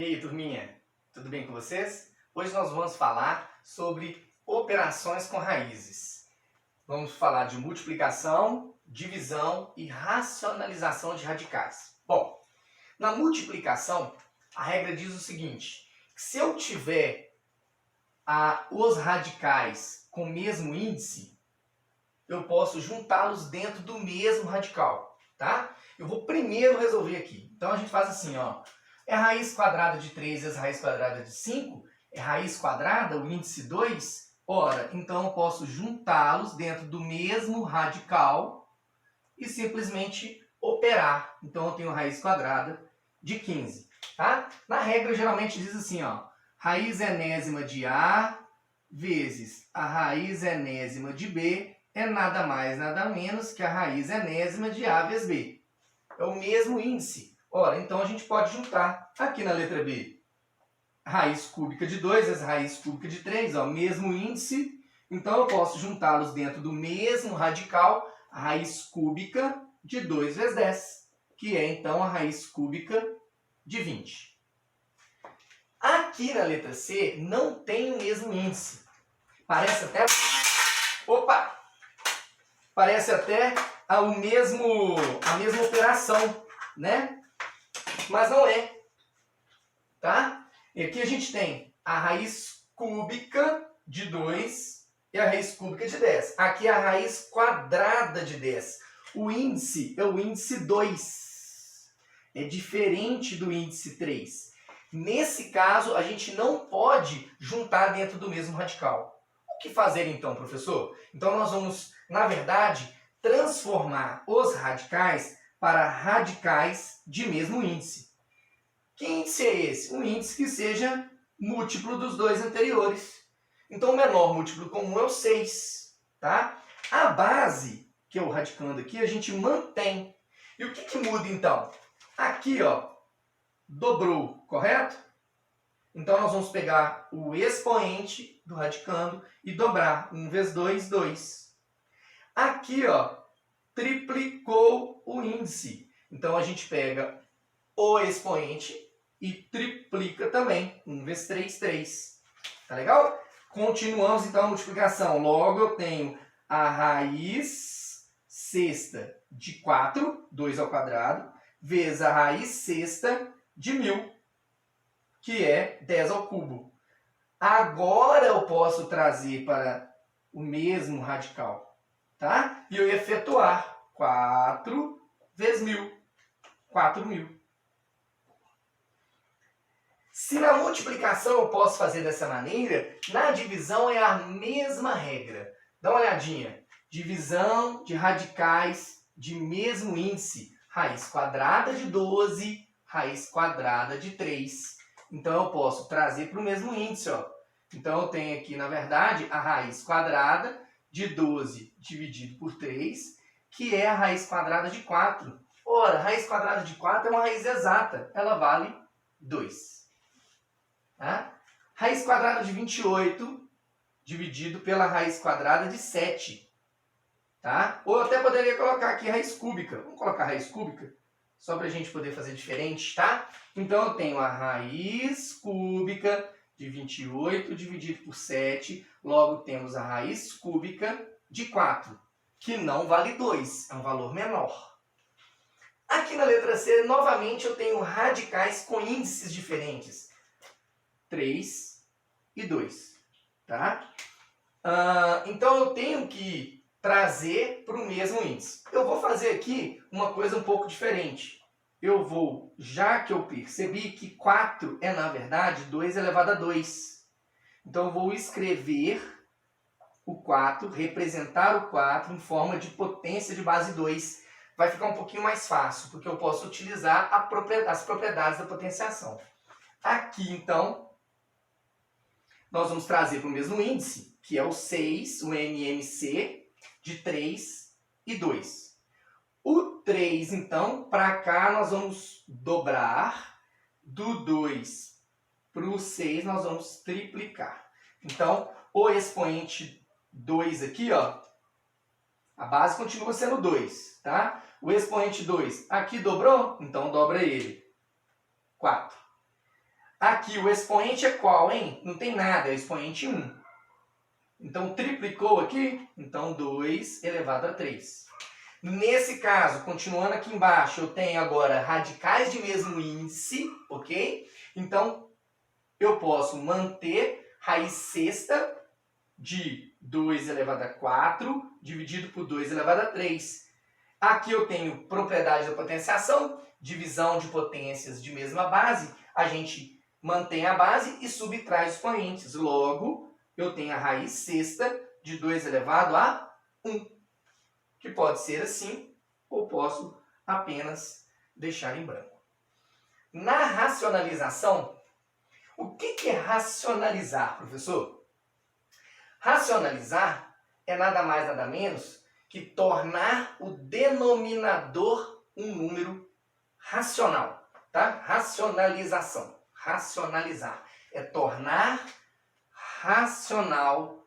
E aí, turminha? Tudo bem com vocês? Hoje nós vamos falar sobre operações com raízes. Vamos falar de multiplicação, divisão e racionalização de radicais. Bom, na multiplicação, a regra diz o seguinte, que se eu tiver os radicais com o mesmo índice, eu posso juntá-los dentro do mesmo radical, tá? Eu vou primeiro resolver aqui. Então a gente faz assim, ó. É a raiz quadrada de 3 vezes a raiz quadrada de 5? É raiz quadrada, o índice 2? Ora, então eu posso juntá-los dentro do mesmo radical e simplesmente operar. Então eu tenho raiz quadrada de 15. Tá? Na regra, geralmente diz assim, ó. Raiz enésima de A vezes a raiz enésima de B é nada mais, nada menos que a raiz enésima de A vezes B. É o mesmo índice. Ora, então a gente pode juntar aqui na letra B. Raiz cúbica de 2 vezes raiz cúbica de 3, ó, mesmo índice. Então eu posso juntá-los dentro do mesmo radical, a raiz cúbica de 2 vezes 10, que é então a raiz cúbica de 20. Aqui na letra C não tem o mesmo índice. Parece até... Opa! Parece até a mesma operação, né? Mas não é, tá? E aqui a gente tem a raiz cúbica de 2 e a raiz cúbica de 10. Aqui é a raiz quadrada de 10. O índice é o índice 2. É diferente do índice 3. Nesse caso, a gente não pode juntar dentro do mesmo radical. O que fazer então, professor? Então nós vamos, na verdade, transformar os radicais para radicais de mesmo índice. Que índice é esse? Um índice que seja múltiplo dos dois anteriores. Então o menor múltiplo comum é o 6. Tá? A base, que é o radicando aqui, a gente mantém. E o que muda então? Aqui, ó, dobrou, correto? Então nós vamos pegar o expoente do radicando e dobrar. 1 vezes 2, 2. Aqui, ó, triplicou o índice. Então a gente pega o expoente e triplica também. 1 vezes 3, 3. Tá legal? Continuamos então a multiplicação. Logo eu tenho a raiz sexta de 4, 2 ao quadrado, vezes a raiz sexta de 1000, que é 10 ao cubo. Agora eu posso trazer para o mesmo radical. Tá? E eu ia efetuar 4 vezes 1000. 4.000. Se na multiplicação eu posso fazer dessa maneira, na divisão é a mesma regra. Dá uma olhadinha. Divisão de radicais de mesmo índice. Raiz quadrada de 12, raiz quadrada de 3. Então eu posso trazer para o mesmo índice. Ó. Então eu tenho aqui, na verdade, a raiz quadrada de 12 dividido por 3, que é a raiz quadrada de 4. Ora, a raiz quadrada de 4 é uma raiz exata. Ela vale 2. Tá? Raiz quadrada de 28 dividido pela raiz quadrada de 7. Tá? Ou eu até poderia colocar aqui raiz cúbica. Vamos colocar raiz cúbica? Só para a gente poder fazer diferente, tá? Então eu tenho a raiz cúbica de 28 dividido por 7. Logo temos a raiz cúbica de 4, que não vale 2. É um valor menor. Aqui na letra C, novamente, eu tenho radicais com índices diferentes. 3 e 2. Tá? Então, eu tenho que trazer para o mesmo índice. Eu vou fazer aqui uma coisa um pouco diferente. Eu vou, já que eu percebi que 4 é, na verdade, 2 elevado a 2. Então, eu vou escrever o 4, representar o 4 em forma de potência de base 2. Vai ficar um pouquinho mais fácil, porque eu posso utilizar as propriedades da potenciação. Aqui, então, nós vamos trazer para o mesmo índice, que é o 6, o MMC, de 3 e 2. O 3, então, para cá nós vamos dobrar. Do 2 para o 6 nós vamos triplicar. Então, o expoente 2 aqui, ó, a base continua sendo 2, tá? O expoente 2 aqui dobrou, então dobra ele. 4. Aqui o expoente é qual, hein? Não tem nada, é o expoente 1. Então, triplicou aqui, então 2 elevado a 3. Nesse caso, continuando aqui embaixo, eu tenho agora radicais de mesmo índice, ok? Então, eu posso manter raiz sexta de 2 elevado a 4 dividido por 2 elevado a 3. Aqui eu tenho propriedade da potenciação, divisão de potências de mesma base. A gente mantém a base e subtrai os expoentes. Logo, eu tenho a raiz sexta de 2 elevado a 1, que pode ser assim, ou posso apenas deixar em branco. Na racionalização, o que é racionalizar, professor? Racionalizar é nada mais, nada menos que tornar o denominador um número racional, tá? Racionalização. Racionalizar é tornar racional.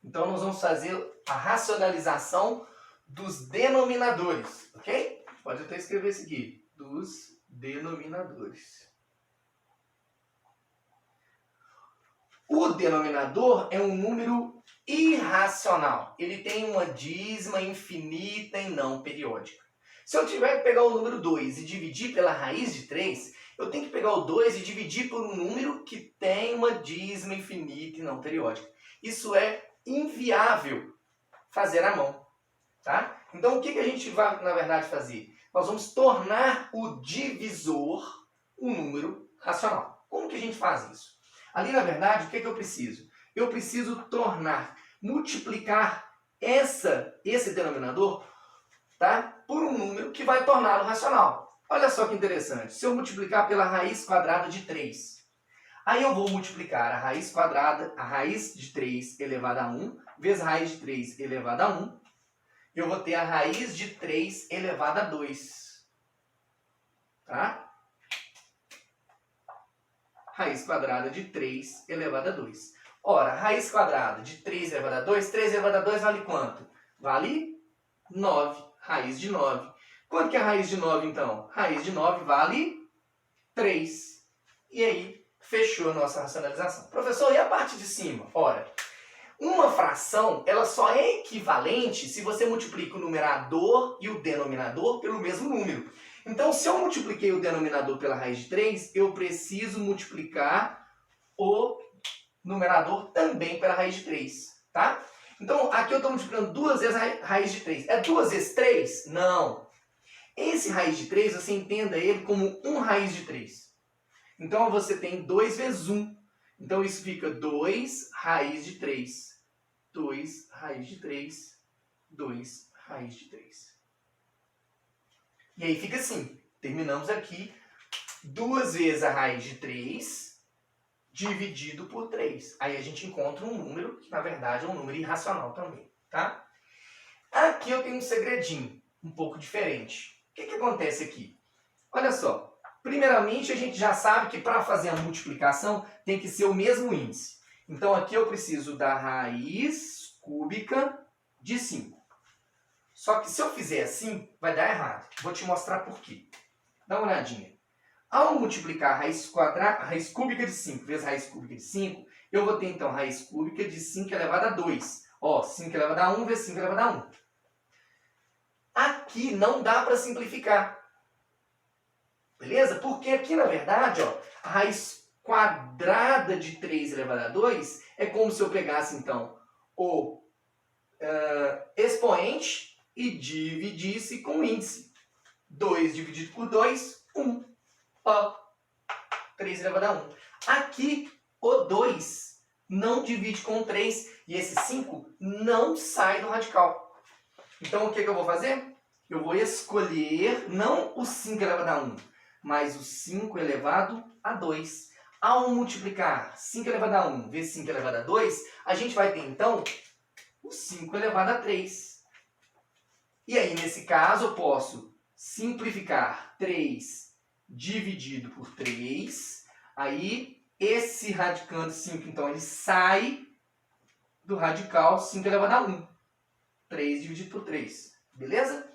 Então, nós vamos fazer a racionalização dos denominadores, ok? Pode até escrever isso aqui, dos denominadores. O denominador é um número irracional. Ele tem uma dízima infinita e não periódica. Se eu tiver que pegar o número 2 e dividir pela raiz de 3, eu tenho que pegar o 2 e dividir por um número que tem uma dízima infinita e não periódica. Isso é inviável fazer à mão. Tá? Então, o que a gente vai, na verdade, fazer? Nós vamos tornar o divisor um número racional. Como que a gente faz isso? Ali, na verdade, o que eu preciso? Eu preciso multiplicar esse denominador, tá, por um número que vai torná-lo racional. Olha só que interessante. Se eu multiplicar pela raiz quadrada de 3, aí eu vou multiplicar a raiz quadrada, a raiz de 3 elevada a 1, vezes a raiz de 3 elevada a 1, eu vou ter a raiz de 3 elevada a 2. Tá? Raiz quadrada de 3 elevada a 2. Ora, raiz quadrada de 3 elevada a 2, 3 elevada a 2 vale quanto? Vale 9. Raiz de 9. Quanto que é a raiz de 9, então? Raiz de 9 vale 3. E aí, fechou a nossa racionalização. Professor, e a parte de cima? Ora, uma fração, ela só é equivalente se você multiplica o numerador e o denominador pelo mesmo número. Então, se eu multipliquei o denominador pela raiz de 3, eu preciso multiplicar o numerador também pela raiz de 3, tá? Então, aqui eu estou multiplicando 2 vezes a raiz de 3. É 2 vezes 3? Não. Esse raiz de 3, você entenda ele como 1 raiz de 3. Então, você tem 2 vezes 1. Então, isso fica 2 raiz de 3. 2 raiz de 3. 2 raiz de 3. E aí fica assim. Terminamos aqui. 2 vezes a raiz de 3 dividido por 3. Aí a gente encontra um número que, na verdade, é um número irracional também. Tá? Aqui eu tenho um segredinho um pouco diferente. O que acontece aqui? Olha só. Primeiramente, a gente já sabe que para fazer a multiplicação tem que ser o mesmo índice. Então, aqui eu preciso da raiz cúbica de 5. Só que se eu fizer assim, vai dar errado. Vou te mostrar por quê. Dá uma olhadinha. Ao multiplicar a raiz cúbica de 5 vezes a raiz cúbica de 5, eu vou ter, então, raiz cúbica de 5 elevado a 2. Ó, 5 elevado a 1 vezes 5 elevado a 1. Aqui não dá para simplificar. Beleza? Porque aqui, na verdade, ó, a raiz quadrada de 3 elevado a 2 é como se eu pegasse, então, o expoente e dividisse com o índice. 2 dividido por 2, 1. Ó, 3 elevado a 1. Aqui, o 2 não divide com o 3 e esse 5 não sai do radical. Então, o que eu vou fazer? Eu vou escolher não o 5 elevado a 1, mas o 5 elevado a 2. Ao multiplicar 5 elevado a 1 vezes 5 elevado a 2, a gente vai ter, então, o 5 elevado a 3. E aí, nesse caso, eu posso simplificar 3 dividido por 3. Aí, esse radicando 5, então, ele sai do radical 5 elevado a 1. 3 dividido por 3. Beleza?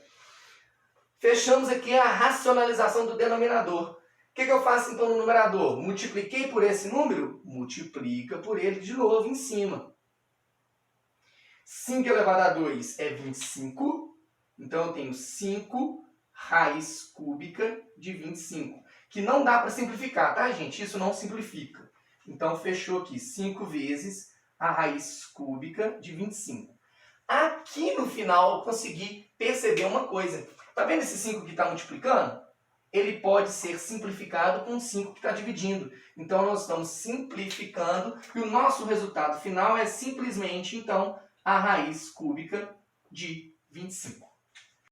Fechamos aqui a racionalização do denominador. O que eu faço então no numerador? Multipliquei por esse número? Multiplica por ele de novo em cima. 5 elevado a 2 é 25. Então eu tenho 5 raiz cúbica de 25. Que não dá para simplificar, tá, gente? Isso não simplifica. Então fechou aqui 5 vezes a raiz cúbica de 25. Aqui no final eu consegui perceber uma coisa. Tá vendo esse 5 que está multiplicando? Ele pode ser simplificado com o 5 que está dividindo. Então, nós estamos simplificando e o nosso resultado final é simplesmente, então, a raiz cúbica de 25.